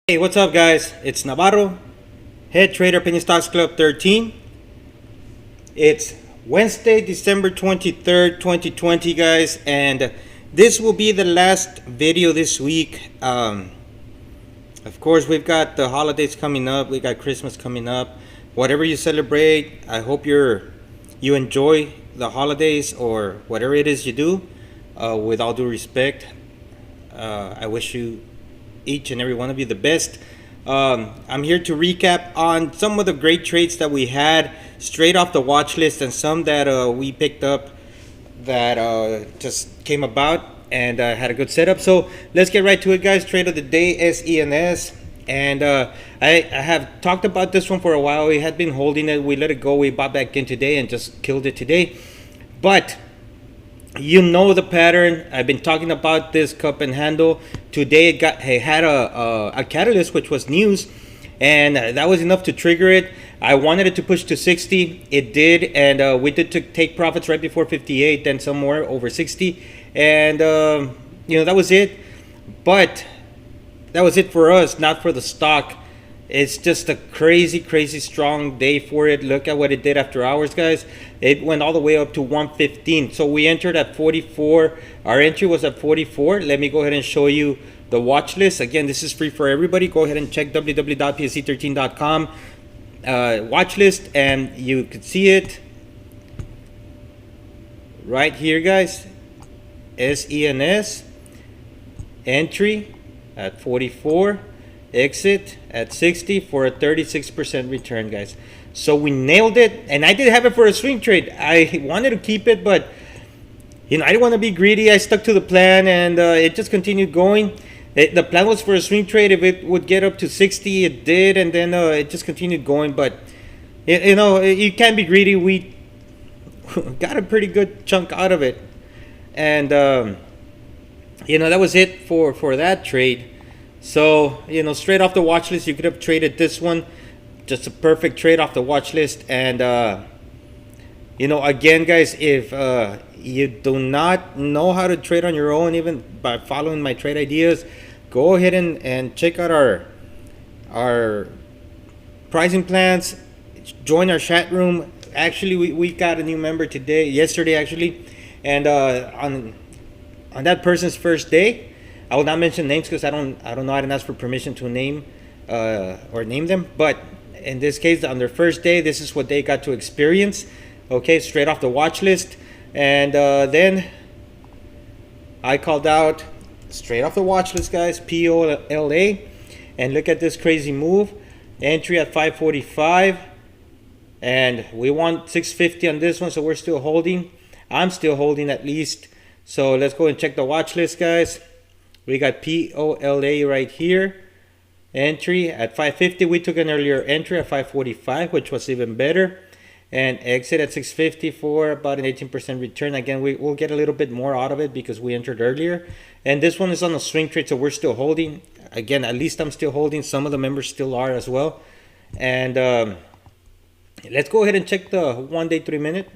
Hey, what's up, guys? It's Navarro, head trader, Penny Stocks Club 13. It's Wednesday, December 23rd, 2020, guys, and this will be the last video this week. Of course, we've got the holidays coming up. We got Christmas coming up. Whatever you celebrate, I hope you enjoy the holidays or whatever it is you do. With all due respect, I wish you each and every one of you the best. I'm here to recap on some of the great trades that we had straight off the watch list and some that we picked up that just came about and had a good setup. So let's get right to it, guys. Trade of the day, SENS. And I have talked about this one for a while. We had been holding it. We let it go. We bought back in today and just killed it today. But you know the pattern. I've been talking about this cup and handle. Today it had a catalyst, which was news, and that was enough to trigger it. I wanted it to push to 60. It did, and we did take profits right before 58, then some more over 60, and that was it. But that was it for us, not for the stock. It's just a crazy strong day for it. Look at what it did after hours, guys. It went all the way up to 115. So we entered at 44. Our entry was at 44. Let me go ahead and show you the watch list. Again, this is free for everybody. Go ahead and check www.psc13.com watch list, and you could see it right here, guys. SENS entry at 44. Exit at 60 for a 36% return, guys. So we nailed it, and I did have it for a swing trade. I wanted to keep it, but I didn't want to be greedy. I stuck to the plan, and it just continued going. The plan was for a swing trade. If it would get up to 60, it did, and then it just continued going. But you can't be greedy. We got a pretty good chunk out of it, and that was it for that trade. So, straight off the watch list, you could have traded this one. Just a perfect trade off the watch list. And, again, guys, if you do not know how to trade on your own, even by following my trade ideas, go ahead and check out our pricing plans. Join our chat room. Actually, we got a new member yesterday, actually. And on that person's first day, I will not mention names because I don't know. I didn't ask for permission to name them. But in this case, on their first day, this is what they got to experience. Okay, straight off the watch list. And then I called out straight off the watch list, guys, POLA. And look at this crazy move. Entry at 545. And we want 650 on this one, so we're still holding. I'm still holding at least. So let's go and check the watch list, guys. We got POLA right here. Entry at 550. We took an earlier entry at 545, which was even better. And exit at 650 for about an 18% return. Again, we'll get a little bit more out of it because we entered earlier. And this one is on a swing trade, so we're still holding. Again, at least I'm still holding. Some of the members still are as well. And let's go ahead and check the 1 day, 3 minute.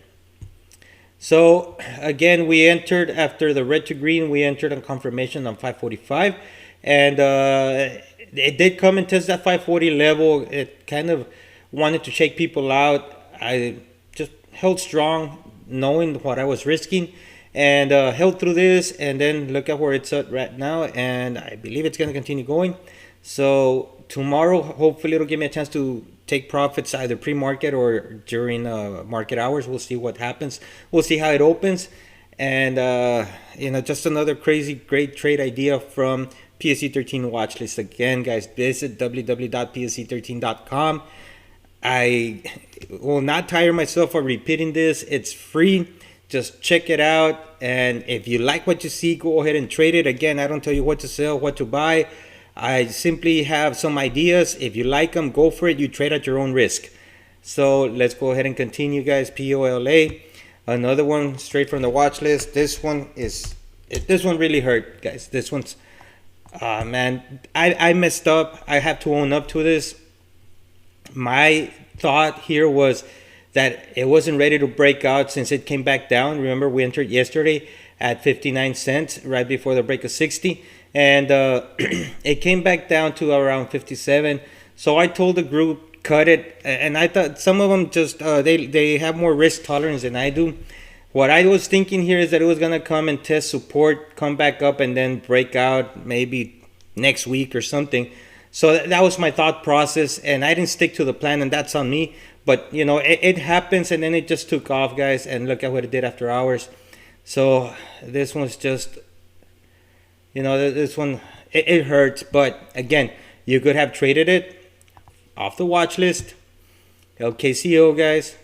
So again, we entered after the red to green. We entered on confirmation on 545, and it did come and test that 540 level. It kind of wanted to shake people out. I just held strong, knowing what I was risking, and held through this. And then look at where it's at right now, and I believe it's going to continue going. So tomorrow, hopefully, it'll give me a chance to take profits either pre-market or during market hours. We'll see what happens. We'll see how it opens. And, just another crazy, great trade idea from PSC 13 watch list. Again, guys, visit www.psc13.com. I will not tire myself of repeating this. It's free. Just check it out. And if you like what you see, go ahead and trade it. Again, I don't tell you what to sell, what to buy. I simply have some ideas. If you like them, go for it. You trade at your own risk. So let's go ahead and continue, guys. POLA, another one straight from the watch list. This one really hurt, guys. This one's, man, I messed up. I have to own up to this. My thought here was that it wasn't ready to break out since it came back down. Remember, we entered yesterday at 59 cents right before the break of 60. and it came back down to around 57. So I told the group cut it, and I thought some of them just they have more risk tolerance than I do. What I was thinking here is that it was gonna come and test support, come back up, and then break out maybe next week or something. So that was my thought process, and I didn't stick to the plan, and that's on me. But you know, it happens, and then it just took off, guys. And look at what it did after hours. So this one's just, you know, this one it hurts. But again, you could have traded it off the watch list. LKCO, guys.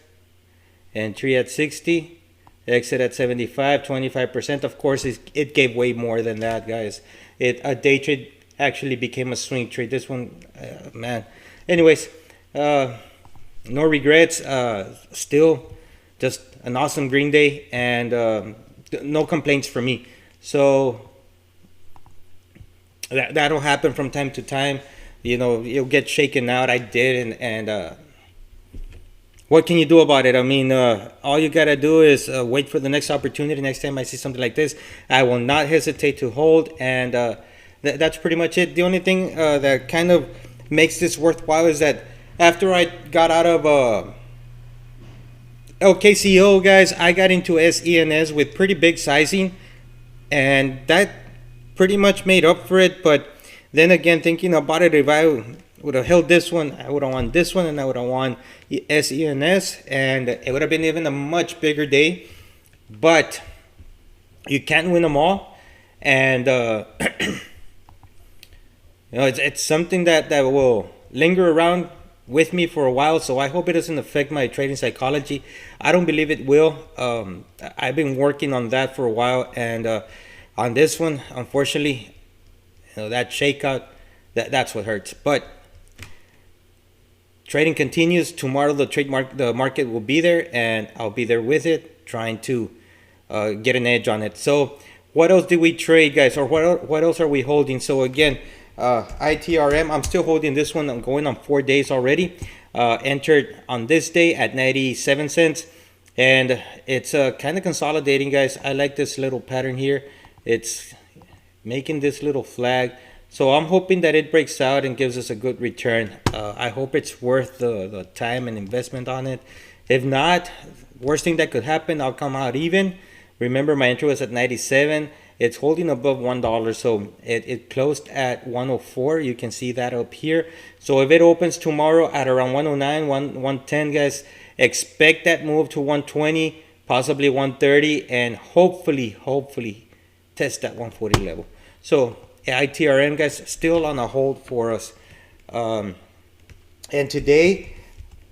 Entry at 60. Exit at 75, 25%. Of course, it gave way more than that, guys. A day trade actually became a swing trade. This one, man. Anyways, no regrets. Still, just an awesome green day, and no complaints for me. So that'll happen from time to time. You know, you'll get shaken out. I did, and what can you do about it? I mean, all you gotta do is wait for the next opportunity. Next time I see something like this, I will not hesitate to hold, and that's pretty much it. The only thing that kind of makes this worthwhile is that after I got out of LKCO, guys, I got into SENS with pretty big sizing, and that pretty much made up for it. But then again, thinking about it, if I would have held this one, I would have won this one, and I would have won SENS, and it would have been even a much bigger day. But you can't win them all, and you know, it's something that will linger around with me for a while. So I hope it doesn't affect my trading psychology. I don't believe it will. I've been working on that for a while, and on this one, unfortunately, you know, that shakeout, that's what hurts. But trading continues. Tomorrow the market will be there, and I'll be there with it, trying to get an edge on it. So what else did we trade, guys, or what else are we holding? So again, ITRM, I'm still holding this one. I'm going on 4 days already. Entered on this day at 97 cents, and it's kind of consolidating, guys. I like this little pattern here. It's making this little flag. So I'm hoping that it breaks out and gives us a good return. I hope it's worth the time and investment on it. If not, worst thing that could happen, I'll come out even. Remember, my entry was at 97. It's holding above $1, so it closed at 104. You can see that up here. So if it opens tomorrow at around 109, 110, guys, expect that move to 120, possibly 130, and hopefully test that 140 level. So ITRM, guys, still on a hold for us. And today,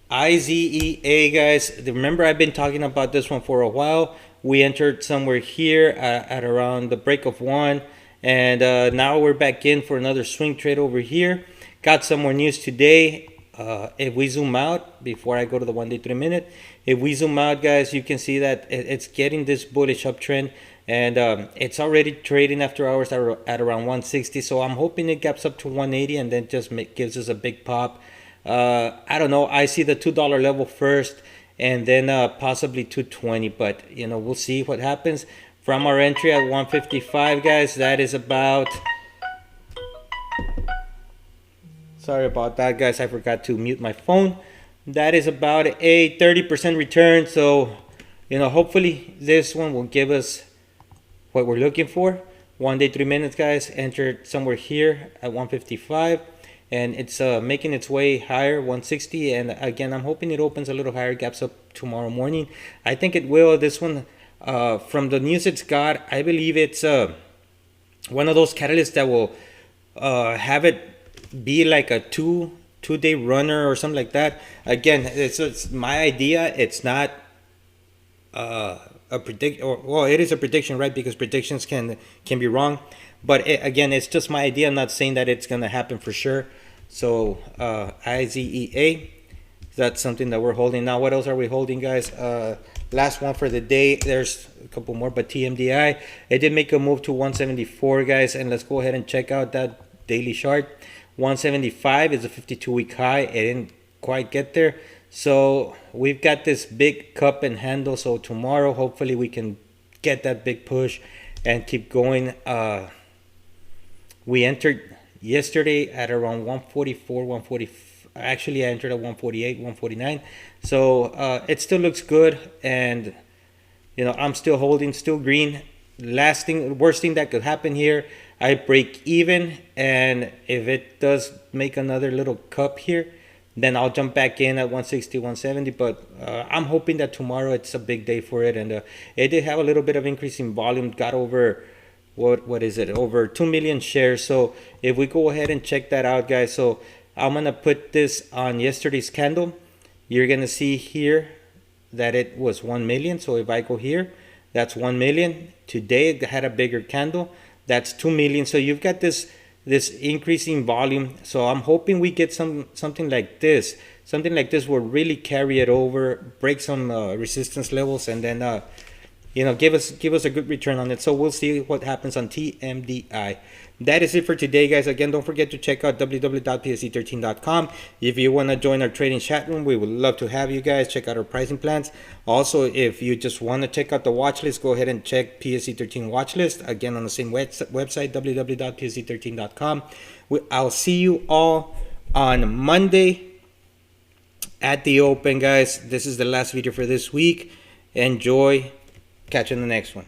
IZEA, guys, remember I've been talking about this one for a while. We entered somewhere here at around the break of 1, and now we're back in for another swing trade over here. Got some more news today. If we zoom out, before I go to the 1 day 3 minute, if we zoom out, guys, you can see that it's getting this bullish uptrend, and it's already trading after hours at around 160. So I'm hoping it gaps up to 180 and then just gives us a big pop. I don't know. I see the $2 level first, and then possibly 220, but you know, we'll see what happens. From our entry at 155, guys, that is about, sorry about that, guys, I forgot to mute my phone. That is about a 30% return. So you know, hopefully this one will give us what we're looking for. 1 day 3 minutes, guys, entered somewhere here at 155, and it's making its way higher, 160. And again, I'm hoping it opens a little higher, gaps up tomorrow morning. I think it will. This one, from the news it's got, I believe it's one of those catalysts that will have it be like a two-day runner or something like that. Again, it's my idea. It's not a predict, or well, it is a prediction, right? Because predictions can be wrong. But again, it's just my idea. I'm not saying that it's gonna happen for sure. So IZEA, that's something that we're holding. Now, what else are we holding, guys? Last one for the day. There's a couple more, but TMDI, it did make a move to 174, guys. And let's go ahead and check out that daily chart. 175 is a 52-week high. It didn't quite get there. So we've got this big cup and handle. So tomorrow, hopefully we can get that big push and keep going. We entered yesterday at around 144, 140. Actually, I entered at 148, 149. So it still looks good, and I'm still holding, still green. Worst thing that could happen here, I break even, and if it does make another little cup here, then I'll jump back in at 160, 170. But I'm hoping that tomorrow it's a big day for it, and it did have a little bit of increase in volume, got over what is it, over 2 million shares. So if we go ahead and check that out, guys, so I'm gonna put this on yesterday's candle. You're gonna see here that it was 1 million. So if I go here, that's 1 million. Today it had a bigger candle, that's 2 million. So you've got this increasing volume. So I'm hoping we get something like this. Something like this will really carry it over, break some resistance levels, and then give us a good return on it. So we'll see what happens on TMDI. That is it for today, guys. Again, don't forget to check out www.pse13.com. If you want to join our trading chat room, we would love to have you guys. Check out our pricing plans. Also, if you just want to check out the watch list, go ahead and check PSE13 watch list. Again, on the same website, www.pse13.com. I'll see you all on Monday at the open, guys. This is the last video for this week. Enjoy. Catch you in the next one.